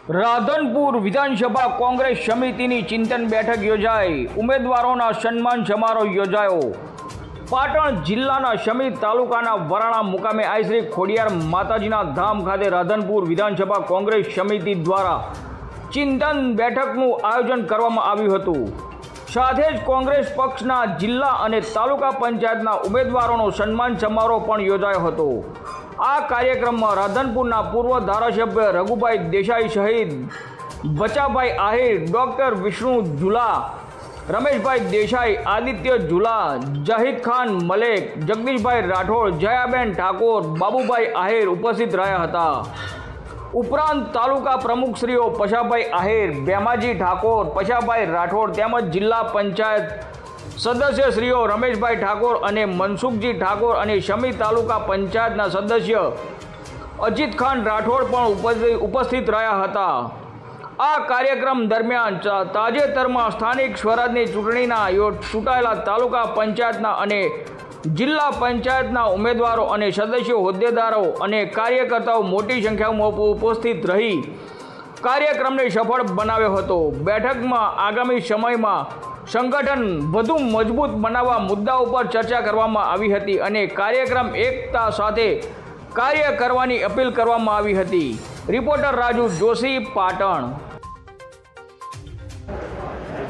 રાધનપુર વિધાનસભા કોંગ્રેસ સમિતિની ચિંતન બેઠક યોજાઈ। ઉમેદવારોના સન્માન સમારોહ યોજાયો। પાટણ જિલ્લાના સમિત તાલુકાના વરાણા મુકામે આઈ શ્રી ખોડિયાર માતાજીના ધામ ખાતે રાધનપુર વિધાનસભા કોંગ્રેસ સમિતિ દ્વારા ચિંતન બેઠકનું આયોજન કરવામાં આવ્યું હતું। સાથે જ કોંગ્રેસ પક્ષના જિલ્લા અને તાલુકા પંચાયતના ઉમેદવારોનો સન્માન સમારોહ પણ યોજાયો હતો। આ કાર્યક્રમમાં રાધનપુરના પૂર્વ ધારાસભ્ય રઘુભાઈ દેસાઈ સહિત બચાભાઈ આહિર, ડોક્ટર વિષ્ણુ ઝુલા, રમેશભાઈ દેસાઈ, આદિત્ય ઝુલા, જાહિદ ખાન મલેક, જગદીશભાઈ રાઠોડ, જયાબેન ઠાકોર, બાબુભાઈ આહિર ઉપસ્થિત રહ્યા હતા। ઉપરાંત તાલુકા પ્રમુખશ્રીઓ પશાભાઈ આહિર, ભેમાજી ઠાકોર, પશાભાઈ રાઠોડ તેમજ જિલ્લા પંચાયત સદસ્યશ્રીઓ રમેશભાઈ ઠાકોર અને મનસુખજી ઠાકોર અને શમી તાલુકા પંચાયતના સદસ્ય અજીત ખાન રાઠોડ પણ ઉપસ્થિત રહ્યા હતા। આ કાર્યક્રમ દરમિયાન તાજેતરમાં સ્થાનિક સ્વરાજની ચૂંટણીના ચૂંટાયેલા તાલુકા પંચાયતના અને જિલ્લા પંચાયતના ઉમેદવારો અને સદસ્યો, હોદ્દેદારો અને કાર્યકર્તાઓ મોટી સંખ્યામાં ઉપસ્થિત રહી કાર્યક્રમને સફળ બનાવ્યો હતો। બેઠકમાં આગામી સમયમાં સંગઠન વધુ મજબૂત બનાવવા મુદ્દા ઉપર ચર્ચા કરવામાં આવી હતી અને કાર્યક્રમ એકતા સાથે કાર્ય કરવાની અપીલ કરવામાં આવી હતી। રિપોર્ટર રાજુ જોશી, પાટણ।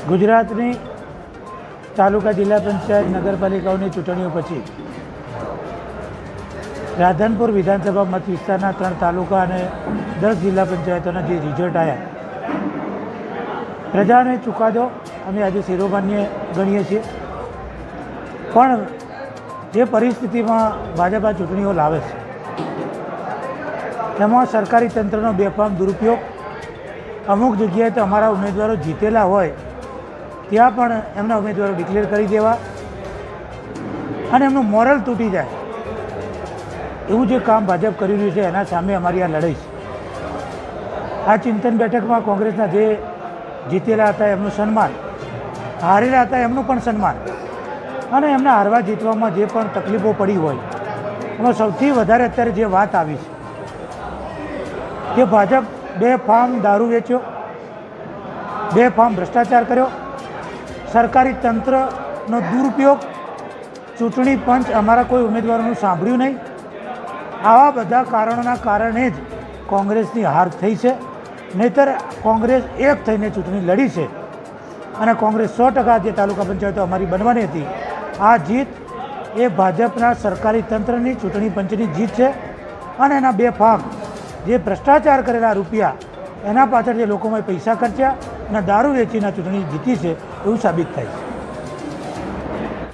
ગુજરાતની તાલુકા જિલ્લા પંચાયત નગરપાલિકાઓની ચૂંટણીઓ પછી રાધનપુર વિધાનસભા મત વિસ્તારના 3 તાલુકા અને 10 જિલ્લા પંચાયતોના જે રિઝલ્ટ આવ્યા, પ્રજાને ચુકાદો અમે આજે શિરોમાન્ય ગણીએ છીએ। પણ જે પરિસ્થિતિમાં ભાજપ આ ચૂંટણીઓ લાવે છે એમાં સરકારી તંત્રનો બેફામ દુરુપયોગ, અમુક જગ્યાએ તો અમારા ઉમેદવારો જીતેલા હોય ત્યાં પણ એમના ઉમેદવારો ડિક્લેર કરી દેવા અને એમનું મોરલ તૂટી જાય એવું જે કામ ભાજપ કરી રહ્યું છે એના સામે અમારી આ લડાઈ છે। આ ચિંતન બેઠકમાં કોંગ્રેસના જે જીતેલા હતા એમનું સન્માન, હારેલા હતા એમનું પણ સન્માન અને એમના હારવા જીતવામાં જે પણ તકલીફો પડી હોય એમાં સૌથી વધારે અત્યારે જે વાત આવી છે કે ભાજપ બેફામ દારૂ વેચ્યો, બેફામ ભ્રષ્ટાચાર કર્યો, સરકારી તંત્રનો દુરુપયોગ, ચૂંટણી પંચ અમારા કોઈ ઉમેદવારોનું સાંભળ્યું નહીં, આવા બધા કારણોના કારણે જ કોંગ્રેસની હાર થઈ છે। નહીંતર કોંગ્રેસ એક થઈને ચૂંટણી લડી છે અને કોંગ્રેસ 100% જે તાલુકા પંચાયતો અમારી બનવાની હતી, આ જીત એ ભાજપના સરકારી તંત્રની, ચૂંટણી પંચની જીત છે અને એના બેફામ જે ભ્રષ્ટાચાર કરેલા રૂપિયા એના પાછળ જે લોકોમાં પૈસા ખર્ચ્યા અને દારૂ વેચીને ચૂંટણી જીતી છે એવું સાબિત થાય છે।